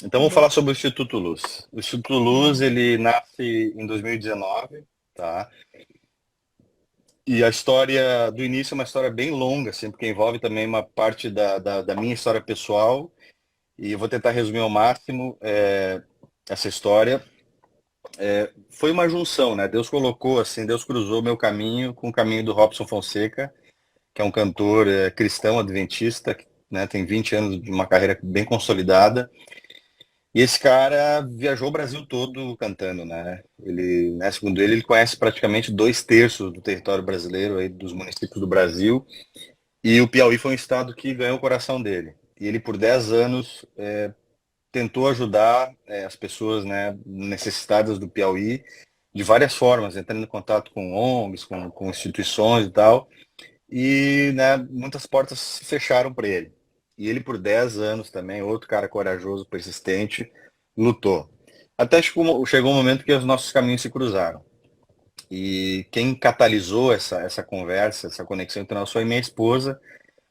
Então, vamos falar sobre o Instituto Luz. O Instituto Luz, ele nasce em 2019, tá? E a história do início é uma história bem longa, assim, porque envolve também uma parte da minha história pessoal. E eu vou tentar resumir ao máximo essa história. Foi uma junção, né? Deus colocou, assim, Deus cruzou meu caminho com o caminho do Robson Fonseca, que é um cantor cristão adventista, né? Tem 20 anos de uma carreira bem consolidada. E esse cara viajou o Brasil todo cantando, né? Ele, né, segundo ele conhece praticamente 2/3 do território brasileiro, aí, dos municípios do Brasil. E o Piauí foi um estado que ganhou o coração dele. E ele, por 10 anos, tentou ajudar as pessoas, né, necessitadas do Piauí de várias formas, entrando em contato com ONGs, com instituições e tal. E, né, muitas portas se fecharam para ele. E ele, por 10 anos também, outro cara corajoso, persistente, lutou. Até chegou um momento que os nossos caminhos se cruzaram. E quem catalisou essa conversa, essa conexão entre nós foi minha esposa,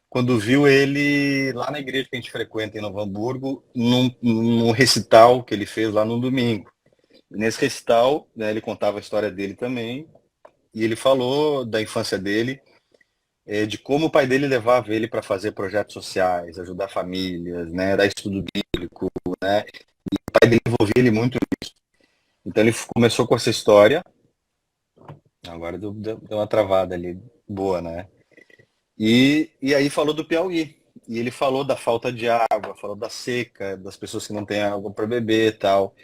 quando viu ele lá na igreja que a gente frequenta em Novo Hamburgo, num recital que ele fez lá no domingo. E nesse recital, né, ele contava a história dele também, e ele falou da infância dele, de como o pai dele levava ele para fazer projetos sociais, ajudar famílias, né, dar estudo bíblico, né? O pai dele envolvia ele muito nisso. Então ele começou com essa história. Agora deu uma travada ali, boa, né? E aí falou do Piauí. E ele falou da falta de água, falou da seca, das pessoas que não têm água para beber e tal.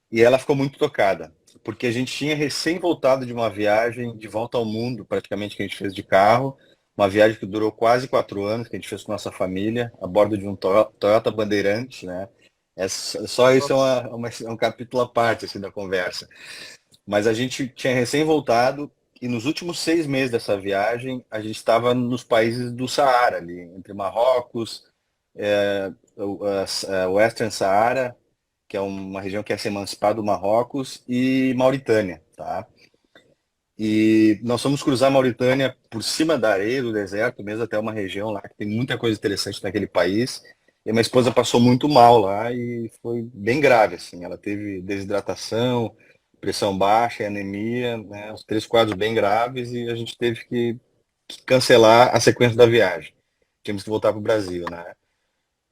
E ela ficou muito tocada, porque a gente tinha recém voltado de uma viagem de volta ao mundo, praticamente, que a gente fez de carro, uma viagem que durou quase 4 anos, que a gente fez com nossa família, a bordo de um Toyota Bandeirante, né? Só isso é um capítulo à parte assim, da conversa. Mas a gente tinha recém voltado e nos últimos 6 meses dessa viagem, a gente estava nos países do Saara, ali, entre Marrocos, o Western Saara, que é uma região que é se emancipada do Marrocos, e Mauritânia, tá? E nós fomos cruzar a Mauritânia por cima da areia do deserto, mesmo até uma região lá que tem muita coisa interessante naquele país. E minha esposa passou muito mal lá e foi bem grave, assim. Ela teve desidratação, pressão baixa, anemia, né? Os 3 quadros bem graves e a gente teve que cancelar a sequência da viagem. Tínhamos que voltar para o Brasil, né?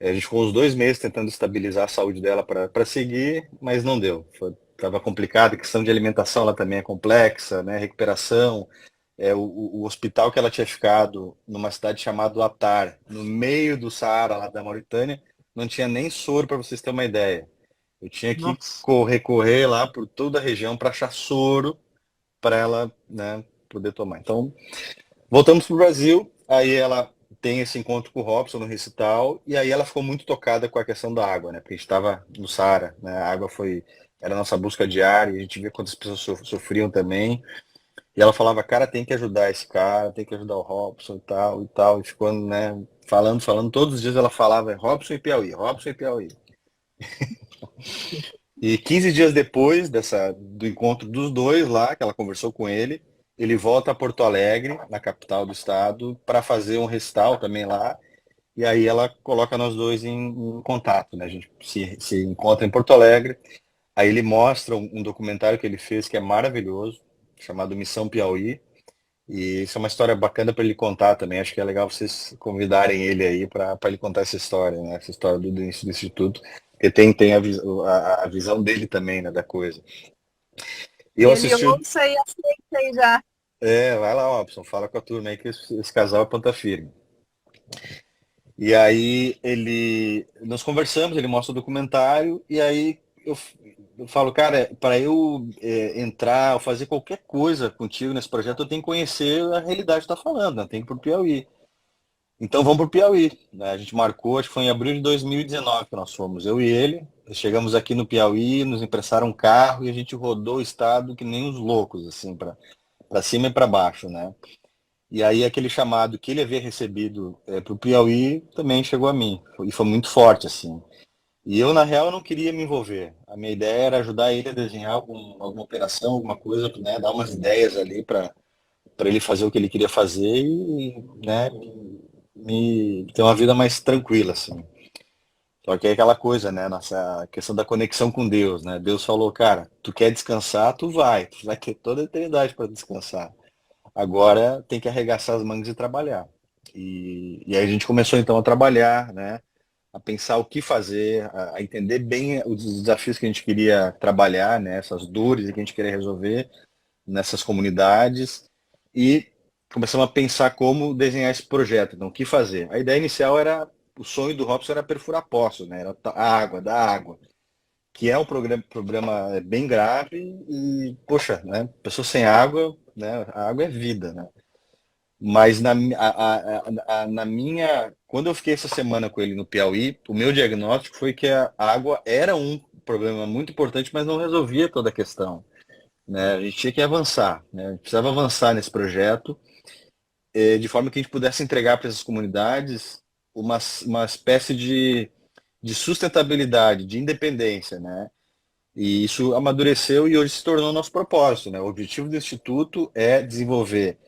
A gente ficou uns 2 meses tentando estabilizar a saúde dela para seguir, mas não deu. Estava complicado, a questão de alimentação ela também é complexa, né? Recuperação. O hospital que ela tinha ficado numa cidade chamada Atar, no meio do Saara, lá da Mauritânia, não tinha nem soro, para vocês terem uma ideia. Eu tinha que Nossa. correr lá por toda a região para achar soro para ela, né, poder tomar. Então, voltamos para o Brasil, aí ela tem esse encontro com o Robson no recital, e aí ela ficou muito tocada com a questão da água, né? Porque a gente estava no Saara, né? A água era a nossa busca diária, e a gente via quantas pessoas sofriam também. E ela falava, cara, tem que ajudar esse cara, tem que ajudar o Robson e tal, e ficou, né, falando, todos os dias ela falava Robson e Piauí, Robson e Piauí. E 15 dias depois do encontro dos dois lá, que ela conversou com ele volta a Porto Alegre, na capital do estado, para fazer um recital também lá. E aí ela coloca nós dois em contato, né? A gente se encontra em Porto Alegre. Aí ele mostra um documentário que ele fez que é maravilhoso, chamado Missão Piauí. E isso é uma história bacana para ele contar também. Acho que é legal vocês convidarem ele aí para ele contar essa história, né? Essa história do início do Instituto. Porque tem a visão dele também, né, da coisa. E eu Que ele assisti. ouça e aceita aí já. Vai lá, Robson, fala com a turma aí que esse casal é ponta firme. E aí nós conversamos, ele mostra o documentário, e aí eu falo, cara, para eu entrar, ou fazer qualquer coisa contigo nesse projeto, eu tenho que conhecer a realidade que está falando, né? Tem que ir para o Piauí. Então vamos para o Piauí, né? A gente marcou, acho que foi em abril de 2019 que nós fomos, eu e ele. Chegamos aqui no Piauí, nos emprestaram um carro e a gente rodou o estado que nem os loucos, assim, para cima e para baixo, né? E aí aquele chamado que ele havia recebido para o Piauí também chegou a mim. E foi muito forte, assim. E eu, na real, não queria me envolver. A minha ideia era ajudar ele a desenhar alguma operação, alguma coisa, né? Dar umas ideias ali para ele fazer o que ele queria fazer e, né, ter uma vida mais tranquila, assim. Só que é aquela coisa, né? Nossa questão da conexão com Deus, né? Deus falou, cara, tu quer descansar, tu vai ter toda a eternidade para descansar. Agora tem que arregaçar as mangas e trabalhar. E aí a gente começou então a trabalhar, né? A pensar o que fazer, a entender bem os desafios que a gente queria trabalhar, né? Essas dores que a gente queria resolver nessas comunidades e começamos a pensar como desenhar esse projeto, então o que fazer. A ideia inicial era, o sonho do Robson era perfurar poços, né? Era a água, da água, que é um problema bem grave e, poxa, né? Pessoa sem água, né? A água é vida, né? Mas na minha, quando eu fiquei essa semana com ele no Piauí, o meu diagnóstico foi que a água era um problema muito importante, mas não resolvia toda a questão, né? A gente tinha que avançar, né? A gente precisava avançar nesse projeto, de forma que a gente pudesse entregar para essas comunidades uma espécie de sustentabilidade, de independência, né? E isso amadureceu e hoje se tornou nosso propósito, né? O objetivo do Instituto é desenvolver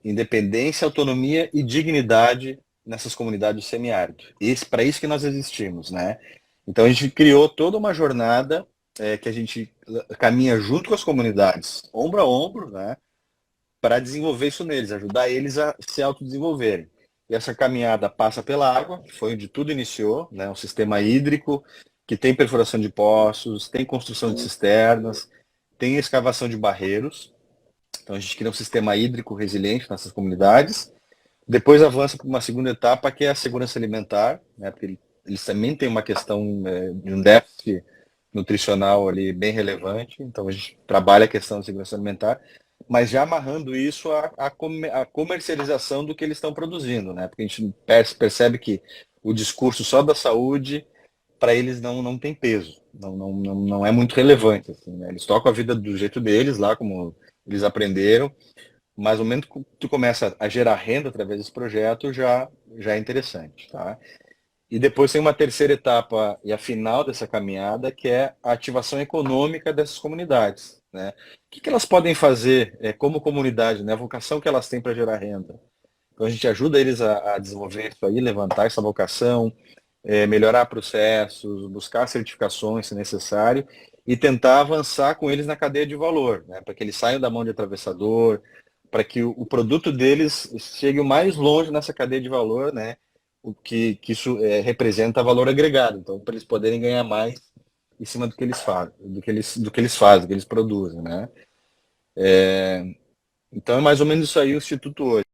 independência, autonomia e dignidade nessas comunidades do semiárido. Para isso que nós existimos, né? Então a gente criou toda uma jornada que a gente caminha junto com as comunidades, ombro a ombro, né? Para desenvolver isso neles, ajudar eles a se autodesenvolverem. E essa caminhada passa pela água, que foi onde tudo iniciou, né? Um sistema hídrico que tem perfuração de poços, tem construção de cisternas, tem escavação de barreiros. Então a gente cria um sistema hídrico resiliente nessas comunidades. Depois avança para uma segunda etapa, que é a segurança alimentar, né? Porque eles também têm uma questão de um déficit nutricional ali bem relevante. Então a gente trabalha a questão da segurança alimentar, mas já amarrando isso à comercialização do que eles estão produzindo, né? Porque a gente percebe que o discurso só da saúde para eles não tem peso, não é muito relevante, assim, né? Eles tocam a vida do jeito deles lá, como eles aprenderam, mas no momento que tu começa a gerar renda através desse projeto, já é interessante, tá? E depois tem uma terceira etapa e a final dessa caminhada, que é a ativação econômica dessas comunidades, né? O que elas podem fazer como comunidade, né? A vocação que elas têm para gerar renda. Então a gente ajuda eles a desenvolver isso aí, levantar essa vocação, melhorar processos, buscar certificações se necessário e tentar avançar com eles na cadeia de valor, né? Para que eles saiam da mão de atravessador, para que o produto deles chegue o mais longe nessa cadeia de valor, né? O que isso representa valor agregado. Então, para eles poderem ganhar mais em cima do que eles fazem, do que eles produzem, né? Então é mais ou menos isso aí o Instituto hoje.